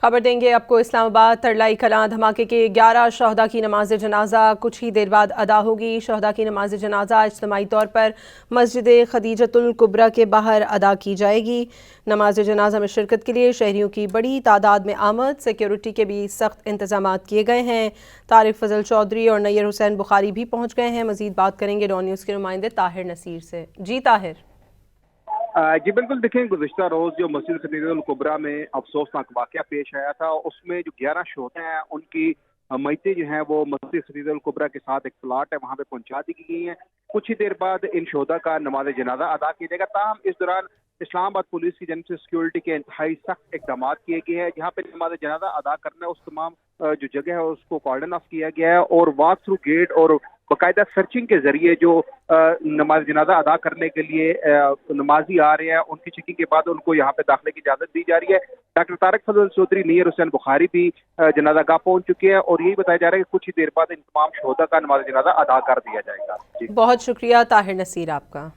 खबर देंगे आपको इस्लामाबाद तरलाई कलां धमाके के 11 शहदा की नमाज जनाजा कुछ ही देर बाद अदा होगी। शहदा की नमाज जनाजा इज्तिमाई तौर पर मस्जिद खदीजतुल कुबरा के बाहर अदा की जाएगी। नमाज जनाजा में शिरकत के लिए शहरियों की बड़ी तादाद में आमद, सिक्योरिटी के भी सख्त इंतजाम किए गए हैं। तारिक फजल चौधरी और नैयर हुसैन बुखारी भी पहुँच गए हैं। मजीद बात करेंगे डॉन न्यूज़ के नुमाइंदे ताहिर नसीर से। जी ताहिर। जी बिल्कुल, देखें गुज़िश्ता रोज़ जो मस्जिद खदीजतुल कुबरा में अफसोसनाक वाक़या पेश आया था, उसमें जो 11 शोहदा हैं उनकी मैयतें जो हैं वो मस्जिद खदीजतुल कुबरा के साथ एक प्लाट है वहाँ पे पहुँचा दी गई हैं। कुछ ही देर बाद इन शोहदा का नमाज जनाजा अदा किया जाएगा। ताहम इस दौरान इस्लामाबाद पुलिस की जानिब से सिक्योरिटी के इंतहाई सख्त इक़दाम किए गए हैं। जहाँ पे नमाज जनाजा अदा करना है उस तमाम जो जगह है उसको कॉर्डन ऑफ किया गया है और वॉक थ्रू गेट और बाकायदा सर्चिंग के जरिए जो नमाज जनाजा अदा करने के लिए नमाजी आ रहे हैं उनकी चेकिंग के बाद उनको यहाँ पे दाखिले की इजाजत दी जा रही है। डॉक्टर तारिक फजल चौधरी, नैयर हुसैन बुखारी भी जनाजा गाह पहुंच चुके हैं और यही बताया जा रहा है कि कुछ ही देर बाद इन तमाम शोहदा का नमाज जनाजा अदा कर दिया जाएगा। जी बहुत शुक्रिया ताहिर नसीर आपका।